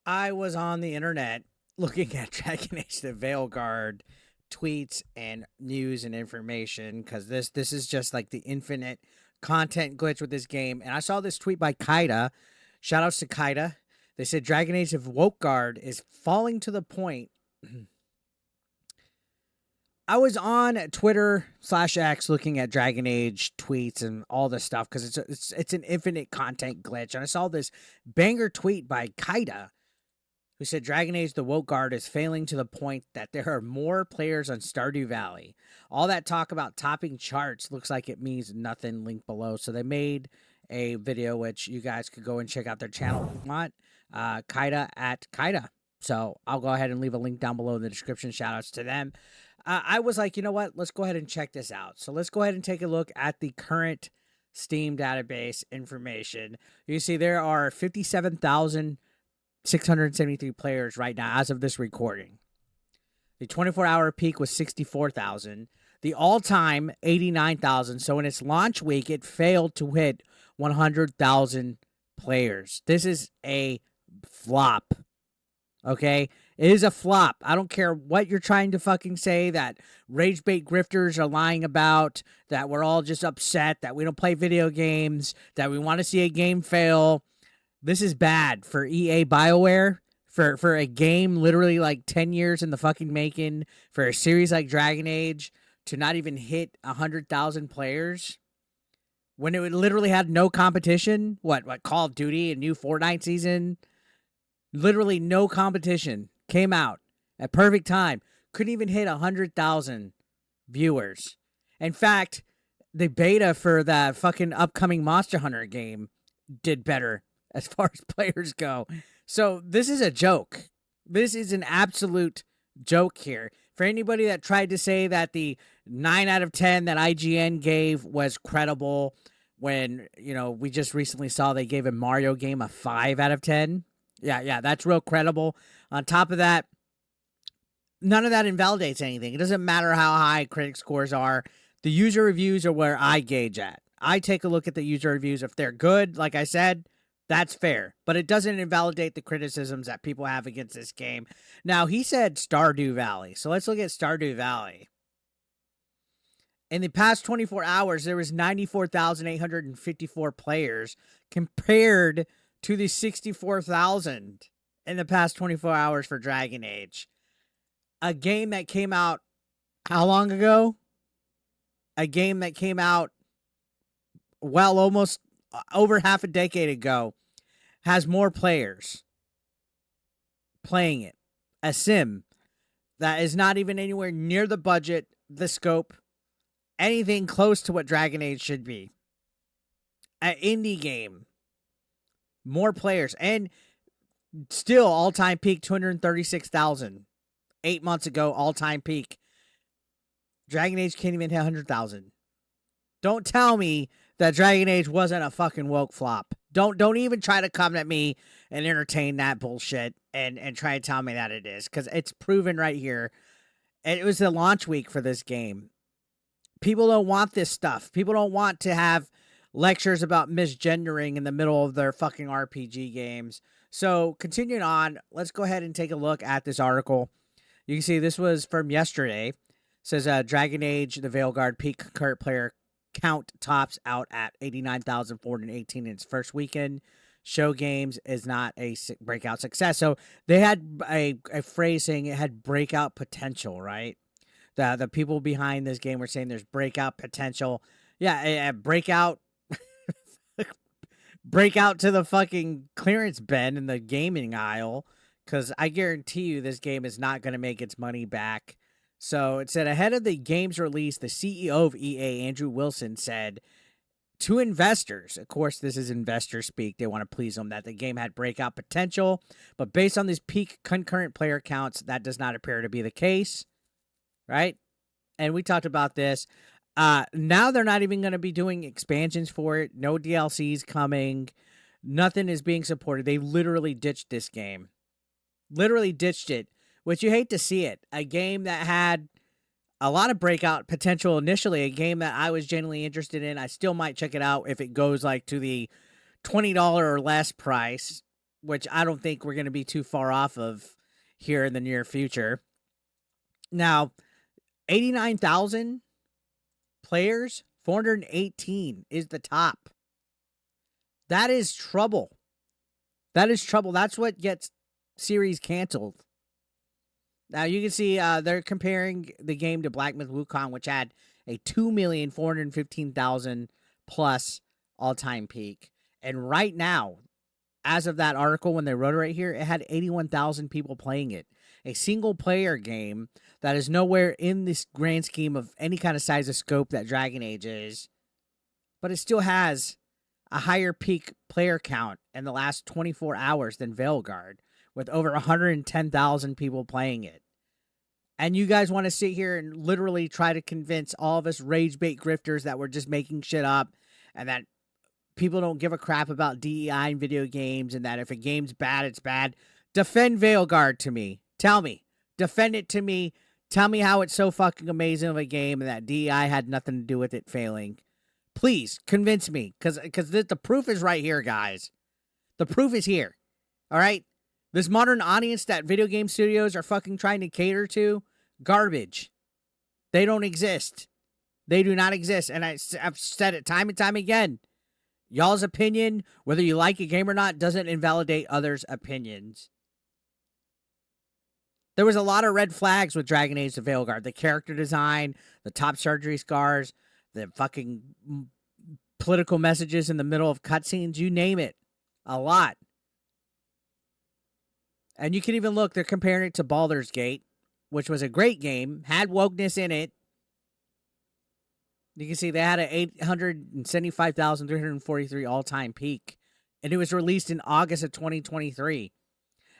I was on the internet looking at Dragon Age the Veilguard tweets and news and information because this is just like the infinite content glitch with this game. And I saw this tweet by Kaida. Shout outs to Kaida. They said Dragon Age of Veilguard is falling to the point. I was on Twitter/X looking at Dragon Age tweets and all this stuff because it's an infinite content glitch, and I saw this banger tweet by Kaida who said Dragon Age the Veilguard is failing to the point that there are more players on Stardew Valley. All that talk about topping charts looks like it means nothing. Link below. So they made a video which you guys could go and check out their channel if you want. Kaida at Kaida. So I'll go ahead and leave a link down below in the description. Shout outs to them. I was like, you know what? Let's go ahead and check this out. So let's go ahead and take a look at the current Steam database information. You see there are 57,673 players right now as of this recording. The 24-hour peak was 64,000. The all-time 89,000. So in its launch week, it failed to hit 100,000 players. This is a flop. Okay? It is a flop. I don't care what you're trying to fucking say that rage bait grifters are lying about, that we're all just upset, that we don't play video games, that we want to see a game fail. This is bad for EA BioWare, for a game literally like 10 years in the fucking making, for a series like Dragon Age to not even hit 100,000 players when it literally had no competition. What Call of Duty, a new Fortnite season? Literally no competition. Came out at perfect time. Couldn't even hit 100,000 viewers. In fact, the beta for the fucking upcoming Monster Hunter game did better as far as players go. So this is a joke. This is an absolute joke here. For anybody that tried to say that the 9 out of 10 that IGN gave was credible when, you know, we just recently saw they gave a Mario game a 5 out of 10. Yeah, that's real credible. On top of that, none of that invalidates anything. It doesn't matter how high critic scores are. The user reviews are where I gauge at. I take a look at the user reviews. If they're good, like I said, that's fair. But it doesn't invalidate the criticisms that people have against this game. Now, he said Stardew Valley. So let's look at Stardew Valley. In the past 24 hours, there was 94,854 players compared to the 64,000 in the past 24 hours for Dragon Age. A game that came out how long ago? A game that came out, well, almost over half a decade ago, has more players playing it. A sim that is not even anywhere near the budget, the scope, anything close to what Dragon Age should be. An indie game. More players. And still all-time peak 236,000. 8 months ago, all-time peak. Dragon Age can't even hit 100,000. Don't tell me that Dragon Age wasn't a fucking woke flop. Don't even try to come at me and entertain that bullshit and try to tell me that it is, because it's proven right here. And it was the launch week for this game. People don't want this stuff. People don't want to have lectures about misgendering in the middle of their fucking RPG games. So continuing on, let's go ahead and take a look at this article. You can see this was from yesterday. It says Dragon Age the Veilguard peak concurrent player count tops out at 89,418 in its first weekend. Show games is not a breakout success. So they had a phrase saying it had breakout potential, right? The people behind this game were saying there's breakout potential. Yeah, breakout to the fucking clearance bin in the gaming aisle, because I guarantee you this game is not going to make its money back. So it said ahead of the game's release, the CEO of EA, Andrew Wilson, said to investors, of course, this is investor speak, they want to please them, that the game had breakout potential, but based on these peak concurrent player counts, that does not appear to be the case, right? And we talked about this. Now they're not even going to be doing expansions for it. No DLCs coming. Nothing is being supported. They literally ditched this game. Literally ditched it, which you hate to see it. A game that had a lot of breakout potential initially, a game that I was genuinely interested in. I still might check it out if it goes like to the $20 or less price. which I don't think we're going to be too far off of here in the near future. Now, 89,000 players, 418 is the top. That is trouble. That is trouble. That's what gets series canceled. Now, you can see they're comparing the game to Black Myth Wukong, which had a 2,415,000 plus all-time peak. And right now, as of that article, when they wrote it right here, it had 81,000 people playing it. A single-player game that is nowhere in this grand scheme of any kind of size of scope that Dragon Age is, but it still has a higher peak player count in the last 24 hours than Veilguard, with over 110,000 people playing it. And you guys want to sit here and literally try to convince all of us rage bait grifters that we're just making shit up and that people don't give a crap about DEI in video games and that if a game's bad, it's bad. Defend Veilguard to me. Tell me. Defend it to me. Tell me how it's so fucking amazing of a game and that DEI had nothing to do with it failing. Please, convince me. Because the proof is right here, guys. The proof is here. All right? This modern audience that video game studios are fucking trying to cater to, garbage. They don't exist. They do not exist. And I've said it time and time again. Y'all's opinion, whether you like a game or not, doesn't invalidate others' opinions. There was a lot of red flags with Dragon Age the Veilguard. The character design, the top surgery scars, the fucking political messages in the middle of cutscenes, you name it. A lot. And you can even look, they're comparing it to Baldur's Gate, which was a great game, had wokeness in it. You can see they had an 875,343 all-time peak, and it was released in August of 2023.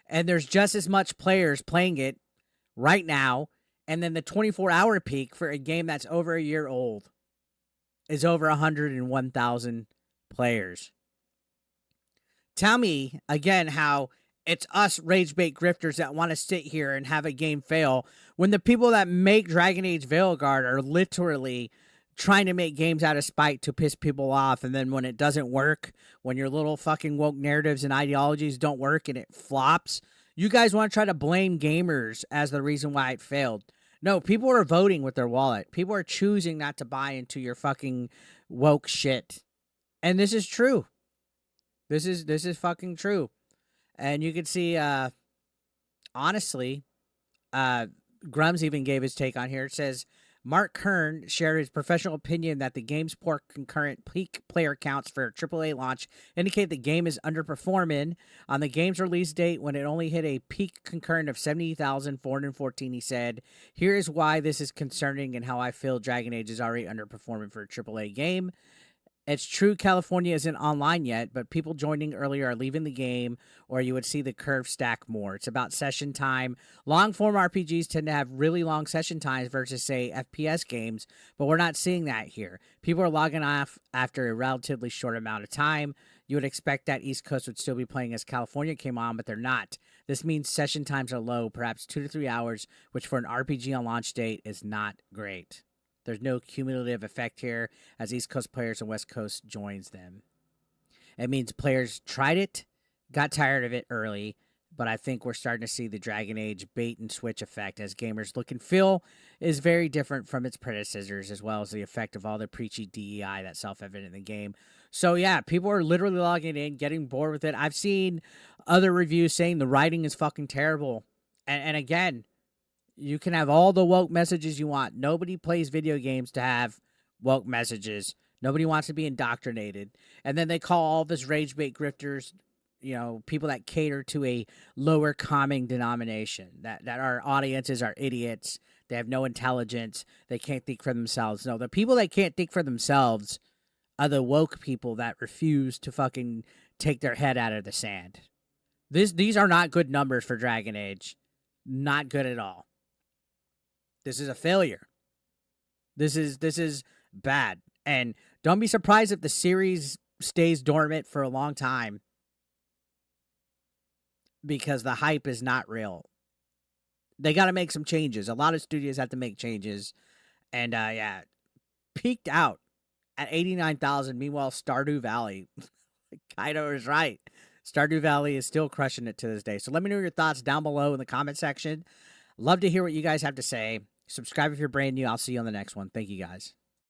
And there's just as much players playing it right now, and then the 24-hour peak for a game that's over a year old is over 101,000 players. Tell me, again, how it's us rage bait grifters that want to sit here and have a game fail when the people that make Dragon Age Veilguard are literally trying to make games out of spite to piss people off, and then when it doesn't work, when your little fucking woke narratives and ideologies don't work and it flops, you guys want to try to blame gamers as the reason why it failed. No, people are voting with their wallet. People are choosing not to buy into your fucking woke shit. And this is true. This is fucking true. And you can see, honestly, Grums even gave his take on here. It says, Mark Kern shared his professional opinion that the game's poor concurrent peak player counts for a AAA launch indicate the game is underperforming. On the game's release date, when it only hit a peak concurrent of 70,414, he said, "Here is why this is concerning and how I feel Dragon Age is already underperforming for a AAA game. It's true California isn't online yet, but people joining earlier are leaving the game, or you would see the curve stack more. It's about session time. Long-form RPGs tend to have really long session times versus, say, FPS games, but we're not seeing that here. People are logging off after a relatively short amount of time. You would expect that East Coast would still be playing as California came on, but they're not. This means session times are low, perhaps 2 to 3 hours, which for an RPG on launch date is not great. There's no cumulative effect here as East Coast players and West Coast joins them. It means players tried it, got tired of it early, but I think we're starting to see the Dragon Age bait and switch effect as gamers look and feel is very different from its predecessors, as well as the effect of all the preachy DEI that's self-evident in the game. So yeah, people are literally logging in, getting bored with it. I've seen other reviews saying the writing is fucking terrible. And again, you can have all the woke messages you want. Nobody plays video games to have woke messages. Nobody wants to be indoctrinated. And then they call all this rage bait grifters, you know, people that cater to a lower common denomination, that our audiences are idiots. They have no intelligence. They can't think for themselves. No, the people that can't think for themselves are the woke people that refuse to fucking take their head out of the sand. These are not good numbers for Dragon Age. Not good at all. This is a failure. This is bad. And don't be surprised if the series stays dormant for a long time, because the hype is not real. They got to make some changes. A lot of studios have to make changes. And yeah, peaked out at 89,000. Meanwhile, Stardew Valley, Kaido is right. Stardew Valley is still crushing it to this day. So let me know your thoughts down below in the comment section. Love to hear what you guys have to say. Subscribe if you're brand new. I'll see you on the next one. Thank you, guys.